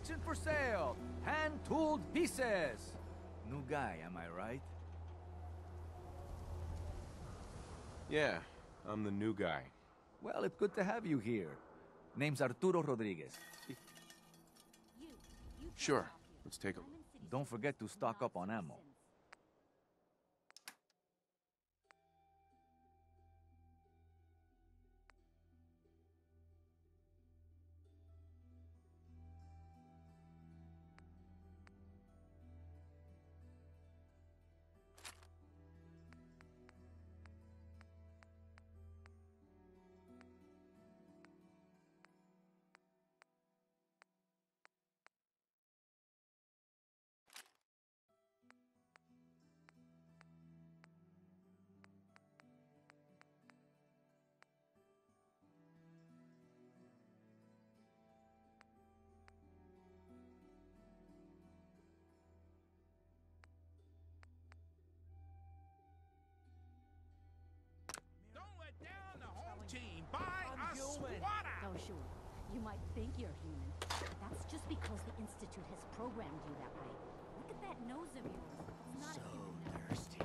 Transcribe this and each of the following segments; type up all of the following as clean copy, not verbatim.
Auction for sale. Hand-tooled pieces. New guy, am I right? Yeah, I'm the new guy. Well, it's good to have you here. Name's Arturo Rodriguez. Sure, let's take a look. Don't forget to stock up on ammo. Team by a squatter! Oh, sure. You might think you're human, but that's just because the Institute has programmed you that way. Look at that nose of yours. It's not a human nose. Thirsty.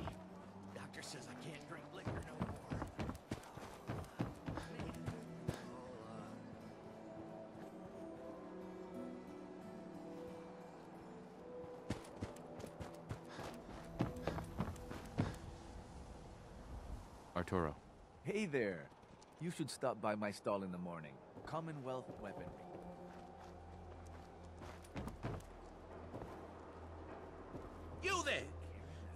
Doctor says I can't drink liquor no more. Arturo. Hey there. You should stop by my stall in the morning. Commonwealth weaponry. You there!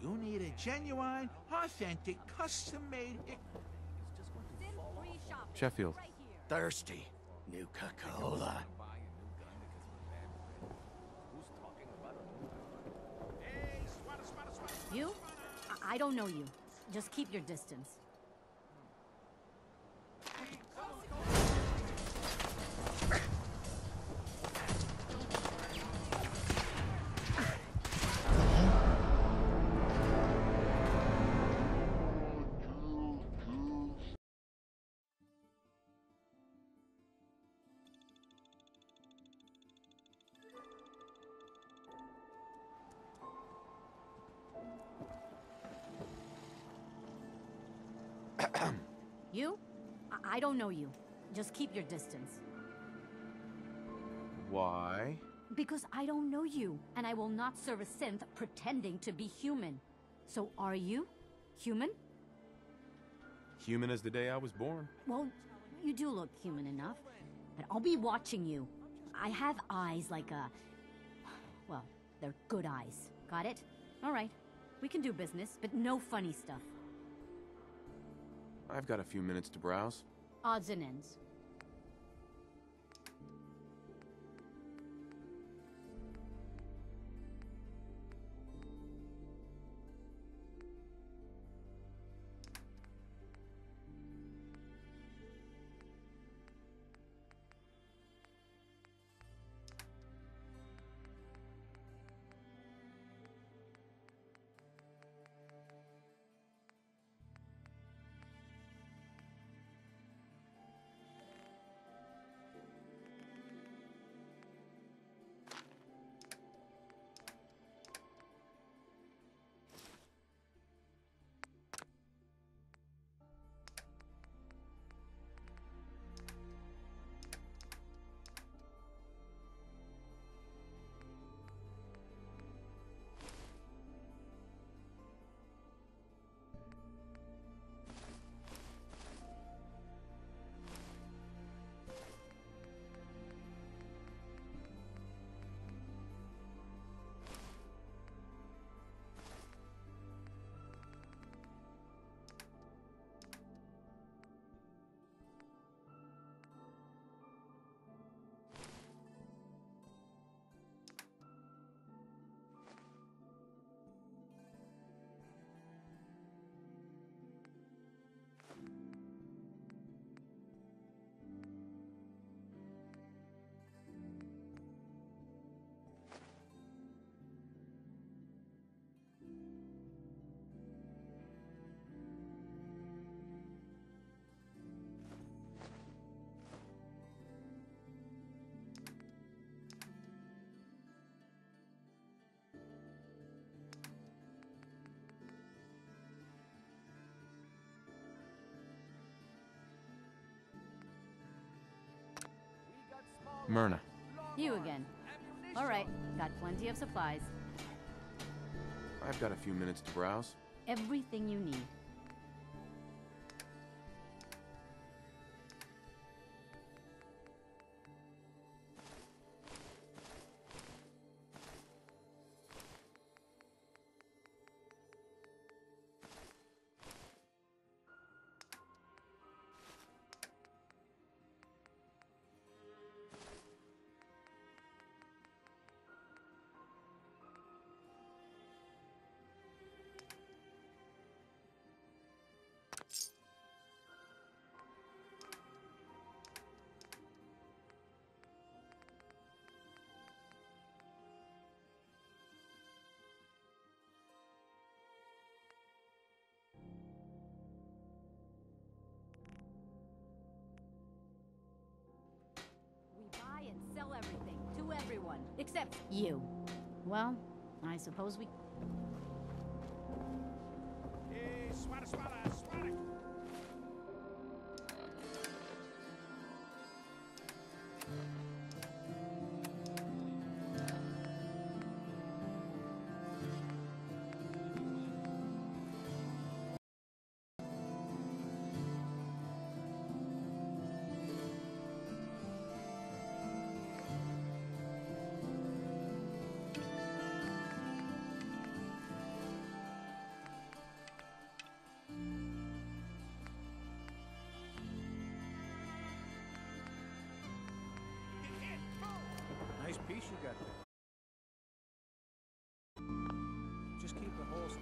You need a genuine, authentic, custom-made... Sheffield. Thirsty. New Coca-Cola. You? I don't know you. Just keep your distance. You? I don't know you. Just keep your distance. Why? Because I don't know you, and I will not serve a synth pretending to be human. So are you human? Human as the day I was born. Well, you do look human enough. But I'll be watching you. I have eyes like a... Well, they're good eyes. Got it? All right. We can do business, but no funny stuff. I've got a few minutes to browse. Odds and ends. Myrna. You again. All right, got plenty of supplies. I've got a few minutes to browse. Everything you need. Buy and sell everything to everyone, except you. Well, I suppose we... Hey, swada, swada, swada. Nice piece you got there. Just keep the holes.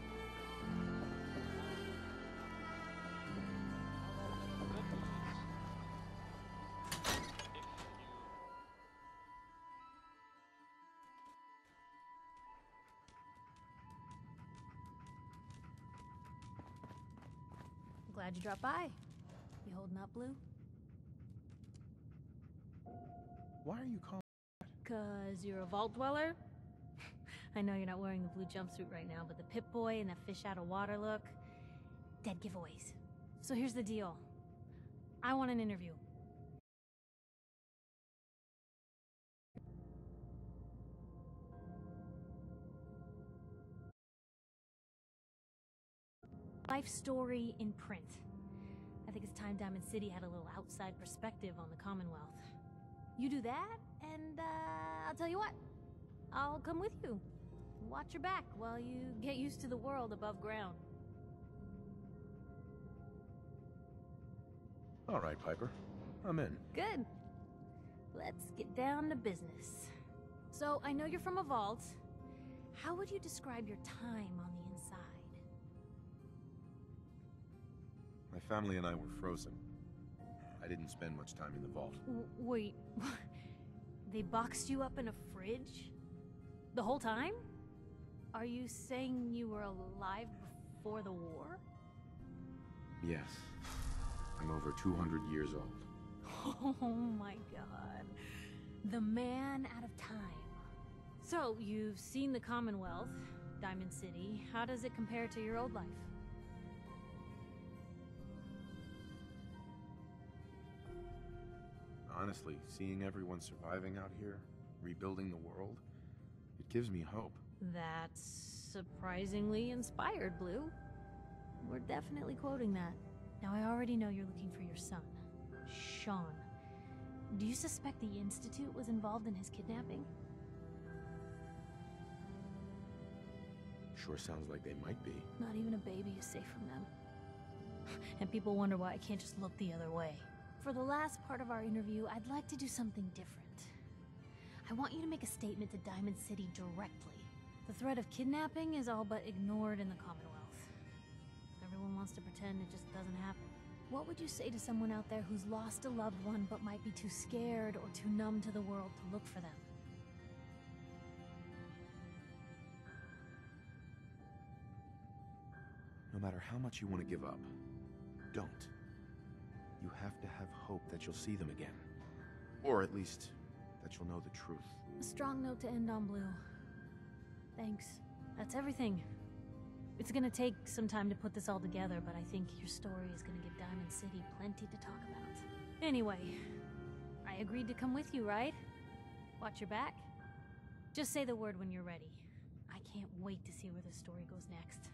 Glad you dropped by. You holding up, Blue? Why are you calling? 'Cause you're a vault dweller? I know you're not wearing the blue jumpsuit right now, but the Pip-Boy and that fish out of water look... dead giveaways. So here's the deal. I want an interview. Life story in print. I think it's time Diamond City had a little outside perspective on the Commonwealth. You do that, and I'll tell you what. I'll come with you. Watch your back while you get used to the world above ground. All right, Piper. I'm in. Good. Let's get down to business. So, I know you're from a vault. How would you describe your time on the inside? My family and I were frozen. I didn't spend much time in the vault. Wait, they boxed you up in a fridge? The whole time? Are you saying you were alive before the war? Yes. I'm over 200 years old. Oh my god. The man out of time. So, you've seen the Commonwealth, Diamond City. How does it compare to your old life? Honestly, seeing everyone surviving out here, rebuilding the world, it gives me hope. That's surprisingly inspired, Blue. We're definitely quoting that. Now, I already know you're looking for your son, Sean. Do you suspect the Institute was involved in his kidnapping? Sure sounds like they might be. Not even a baby is safe from them. And people wonder why I can't just look the other way. For the last part of our interview, I'd like to do something different. I want you to make a statement to Diamond City directly. The threat of kidnapping is all but ignored in the Commonwealth. Everyone wants to pretend it just doesn't happen. What would you say to someone out there who's lost a loved one but might be too scared or too numb to the world to look for them? No matter how much you want to give up, don't. You have to have hope that you'll see them again. Or at least, that you'll know the truth. A strong note to end on, Blue. Thanks. That's everything. It's gonna take some time to put this all together, but I think your story is gonna give Diamond City plenty to talk about. Anyway, I agreed to come with you, right? Watch your back. Just say the word when you're ready. I can't wait to see where the story goes next.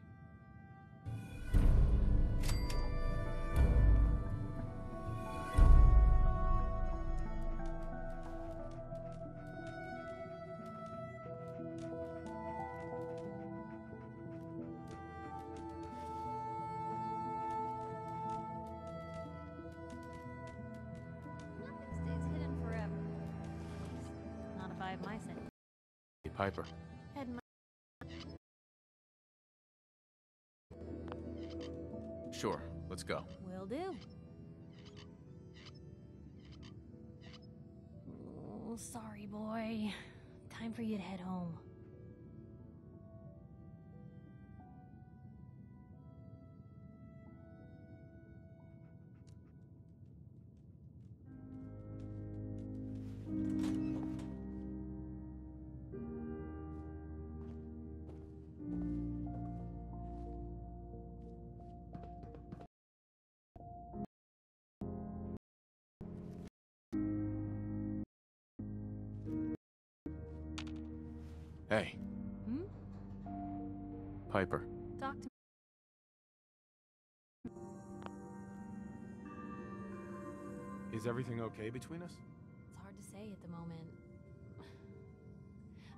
Nothing stays hidden forever. Not if I have my scent. Hey, Piper. Head my Sure, let's go. Will do. Oh, sorry, boy. Time for you to head home. Hey, Hmm? Piper. Talk to Is everything okay between us? It's hard to say at the moment.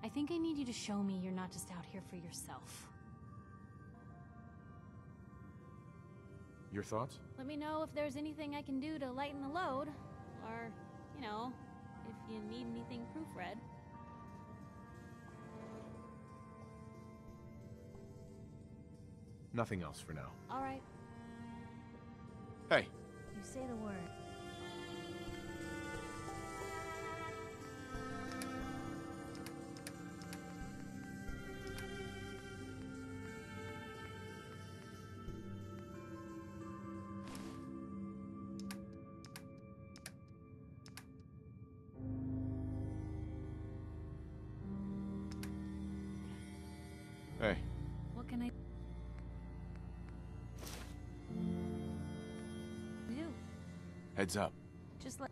I think I need you to show me you're not just out here for yourself. Your thoughts? Let me know if there's anything I can do to lighten the load. Or, you know, if you need anything proofread. Nothing else for now. Alright, Hey, you say the word. hey. What can I do? Heads up. Just let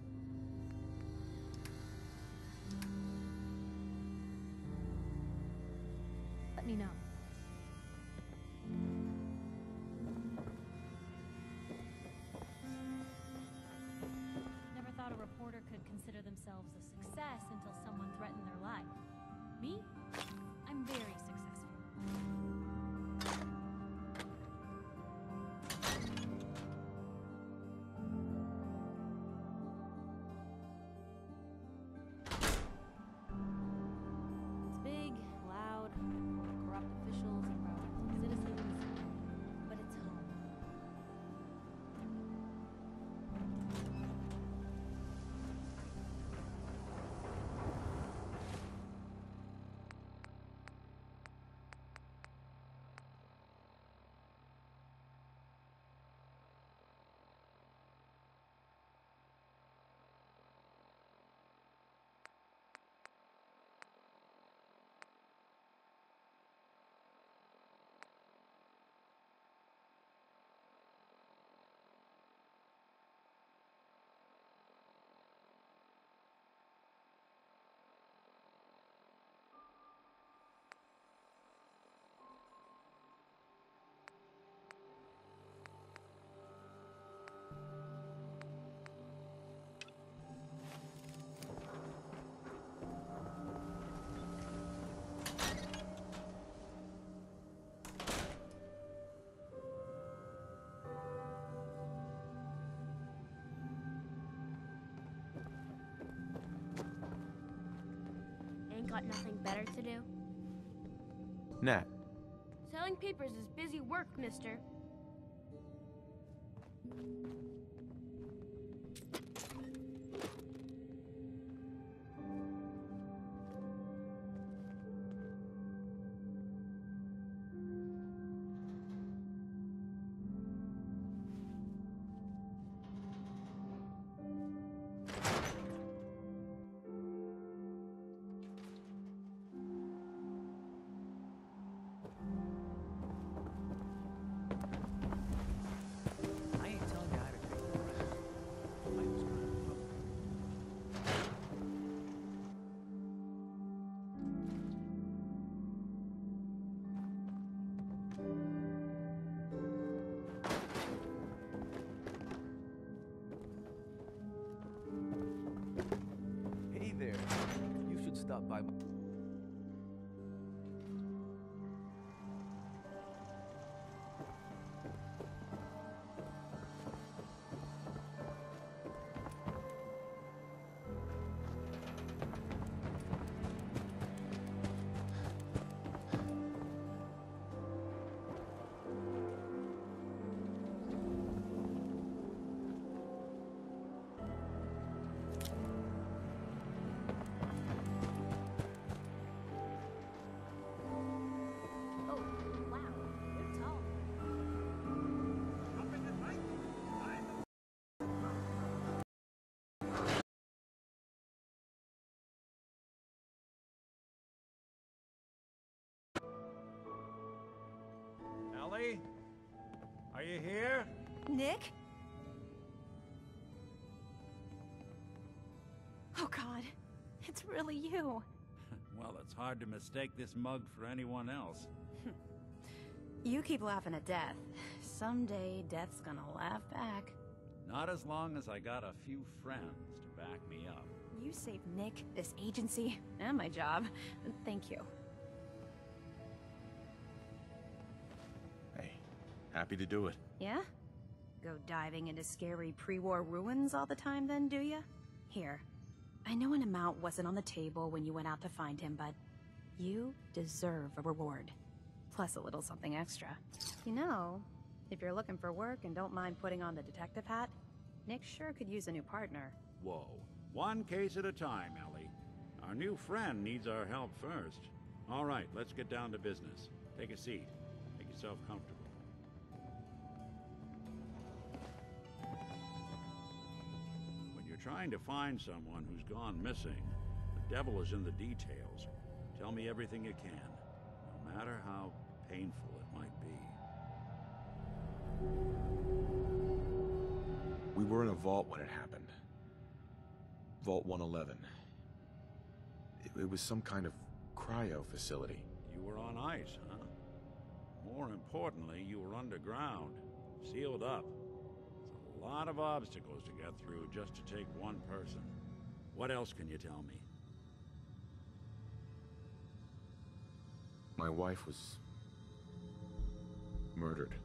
me know. Never thought a reporter could consider themselves a success until someone threatened their life. Me? I'm very successful. It's big, loud, full of corrupt officials and routing citizens, but it's home. Ain't got nothing better to do? Nat, Selling papers is busy work, mister. I ain't telling you how to drink water. I was gonna stop by my... Oh, wow. You're tall. Ellie? Are you here? Nick? Oh God, it's really you. Well, it's hard to mistake this mug for anyone else. You keep laughing at death. Someday, death's gonna laugh back. Not as long as I got a few friends to back me up. You saved Nick, this agency, and my job. Thank you. Hey, happy to do it. Yeah? Go diving into scary pre-war ruins all the time then, do ya? Here. I know an amount wasn't on the table when you went out to find him, but you deserve a reward. Plus a little something extra. You know, if you're looking for work and don't mind putting on the detective hat, Nick sure could use a new partner. Whoa. One case at a time, Ellie. Our new friend needs our help first. All right, let's get down to business. Take a seat. Make yourself comfortable. When you're trying to find someone who's gone missing, the devil is in the details. Tell me everything you can, no matter how painful it might be. We were in a vault when it happened. Vault 111. It was some kind of cryo facility. You were on ice, huh? More importantly, you were underground, sealed up. It's a lot of obstacles to get through just to take one person. What else can you tell me? My wife was murdered.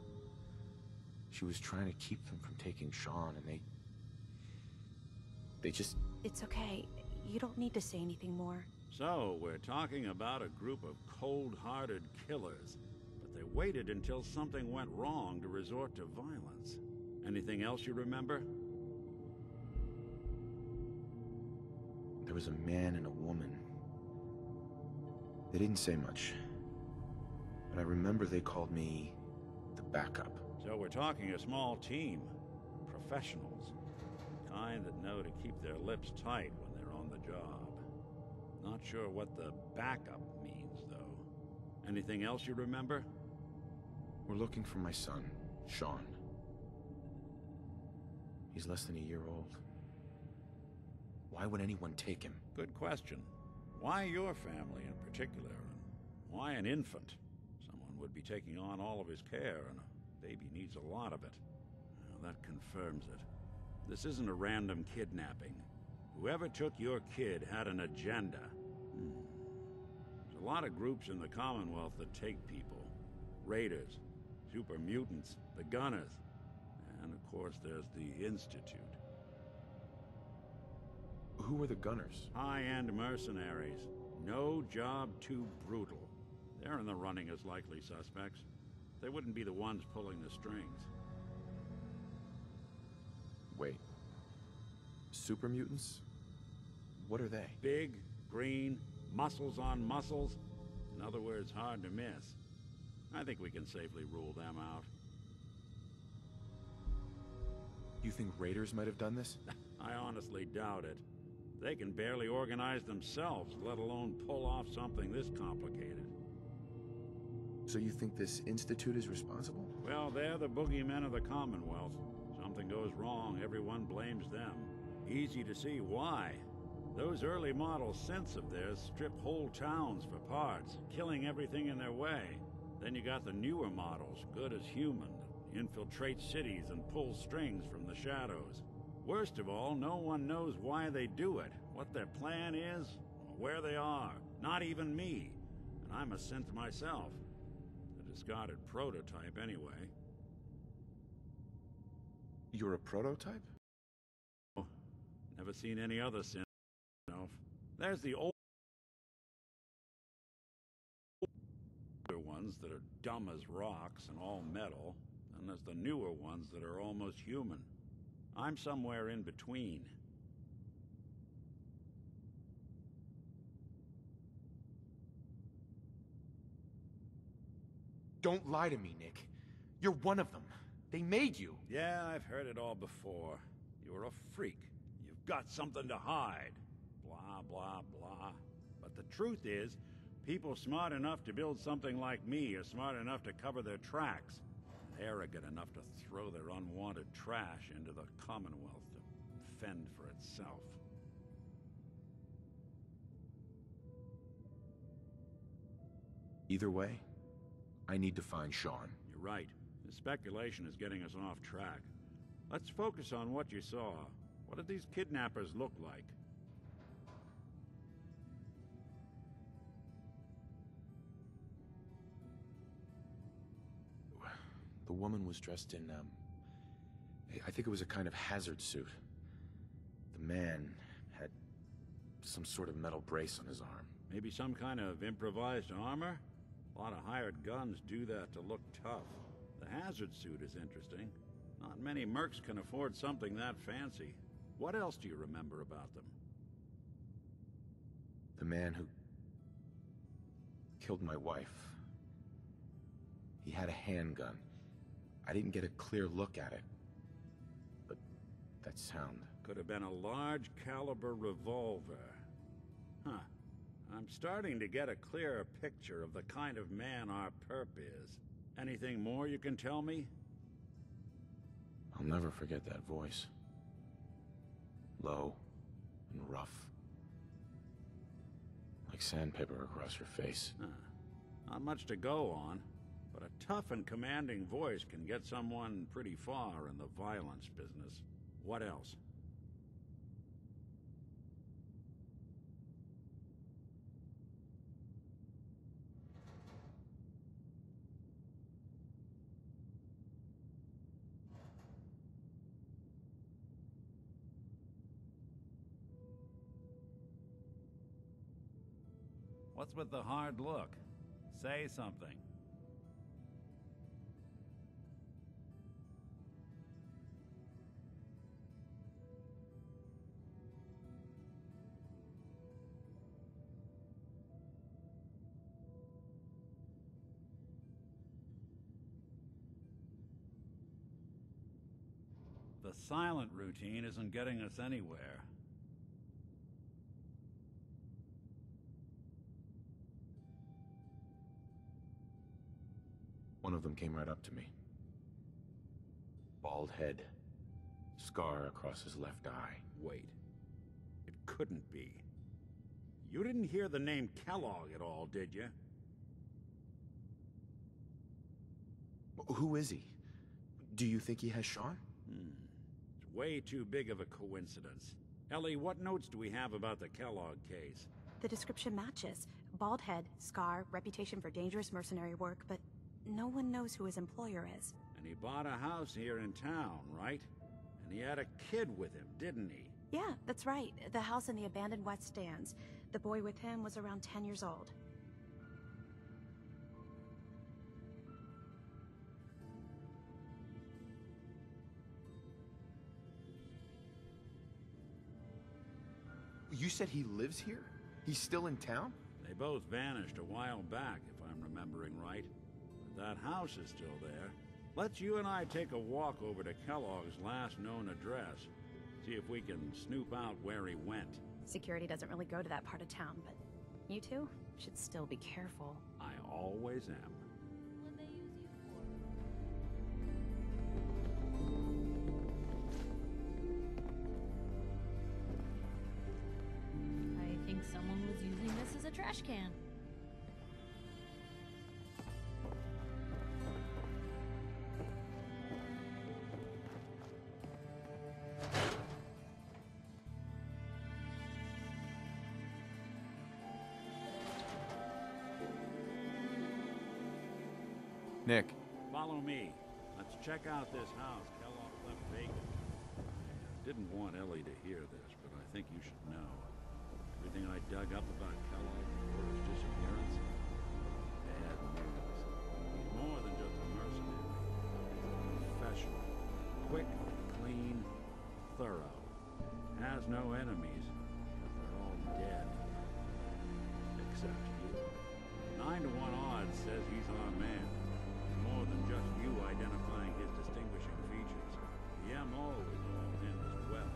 She was trying to keep them from taking Sean, and they just... It's okay. You don't need to say anything more. So, we're talking about a group of cold-hearted killers, but they waited until something went wrong to resort to violence. Anything else you remember? There was a man and a woman. They didn't say much, but I remember they called me the backup. So we're talking a small team. Professionals. The kind that know to keep their lips tight when they're on the job. Not sure what the backup means, though. Anything else you remember? We're looking for my son, Sean. He's less than a year old. Why would anyone take him? Good question. Why your family in particular? And why an infant? Someone would be taking on all of his care, and a baby needs a lot of it. Well, that confirms it. This isn't a random kidnapping. Whoever took your kid had an agenda. There's a lot of groups in the Commonwealth that take people. Raiders, super mutants, the Gunners, and of course there's the Institute. Who were the Gunners? High-end mercenaries. No job too brutal. They're in the running as likely suspects. They wouldn't be the ones pulling the strings. Wait. Super mutants? What are they? Big, green, muscles on muscles. In other words, hard to miss. I think we can safely rule them out. You think raiders might have done this? I honestly doubt it. They can barely organize themselves, let alone pull off something this complicated. So you think this Institute is responsible? Well, they're the boogeymen of the Commonwealth. Something goes wrong, everyone blames them. Easy to see why. Those early model synths of theirs strip whole towns for parts, killing everything in their way. Then you got the newer models, good as human, that infiltrate cities and pull strings from the shadows. Worst of all, no one knows why they do it, what their plan is, or where they are. Not even me. And I'm a synth myself. A discarded prototype, anyway. You're a prototype? Oh, never seen any other synth myself. There's the older ones that are dumb as rocks and all metal, and there's the newer ones that are almost human. I'm somewhere in between. Don't lie to me, Nick. You're one of them. They made you. Yeah, I've heard it all before. You're a freak. You've got something to hide. Blah, blah, blah. But the truth is, people smart enough to build something like me are smart enough to cover their tracks. And arrogant enough to throw their unwanted trash into the Commonwealth to fend for itself. Either way, I need to find Sean. You're right. The speculation is getting us off track. Let's focus on what you saw. What did these kidnappers look like? The woman was dressed in, I think it was a kind of hazard suit. The man had some sort of metal brace on his arm. Maybe some kind of improvised armor? A lot of hired guns do that to look tough. The hazard suit is interesting. Not many mercs can afford something that fancy. What else do you remember about them? The man who killed my wife. He had a handgun. I didn't get a clear look at it. But that sound... Could have been a large caliber revolver. Huh. I'm starting to get a clearer picture of the kind of man our perp is. Anything more you can tell me? I'll never forget that voice. Low and rough. Like sandpaper across your face. Huh. Not much to go on, but a tough and commanding voice can get someone pretty far in the violence business. What else? What's with the hard look? Say something. The silent routine isn't getting us anywhere. One of them came right up to me. Bald head. Scar across his left eye. Wait. It couldn't be. You didn't hear the name Kellogg at all, did you? Who is he? Do you think he has Sean? It's way too big of a coincidence. Ellie, what notes do we have about the Kellogg case? The description matches. Bald head, scar, reputation for dangerous mercenary work, but no one knows who his employer is. And he bought a house here in town, right? And he had a kid with him, didn't he? Yeah, that's right. The house in the abandoned West Stands. The boy with him was around 10 years old. You said he lives here? He's still in town? They both vanished a while back, if I'm remembering right. But that house is still there. Let's you and I take a walk over to Kellogg's last known address. See if we can snoop out where he went. Security doesn't really go to that part of town, but you two should still be careful. I always am. What they use you for? I think someone was using this as a trash can. Nick. Follow me. Let's check out this house Kellogg left vacant. I didn't want Ellie to hear this, but I think you should know. Everything I dug up about Kellogg before his disappearance, bad news. He's more than just a mercenary. He's a professional. Quick, clean, thorough. Has no enemies, because they're all dead. Except you. 9 to 1 odds says he's our man. More than just you identifying his distinguishing features. The MO is all in as well.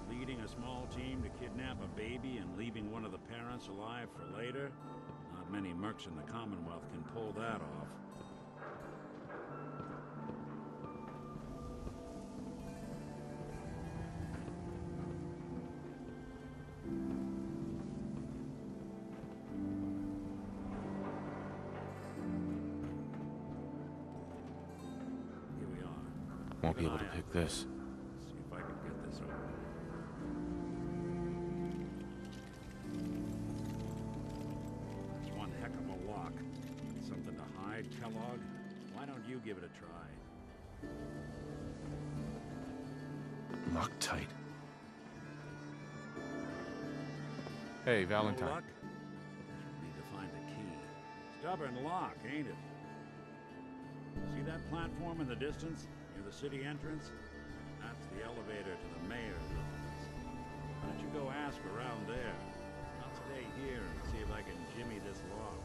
Leading a small team to kidnap a baby and leaving one of the parents alive for later? Not many mercs in the Commonwealth can pull that off. Here we are. Won't be Keep an able to eye pick out. this. See if I can get this open. That's one heck of a lock. Something to hide, Kellogg? Why don't you give it a try? Locked tight. Hey, No Valentine. luck? Need to find the key. Stubborn lock, ain't it? See that platform in the distance, near the city entrance? That's the elevator to the mayor's office. Why don't you go ask around there? I'll stay here and see if I can jimmy this lock.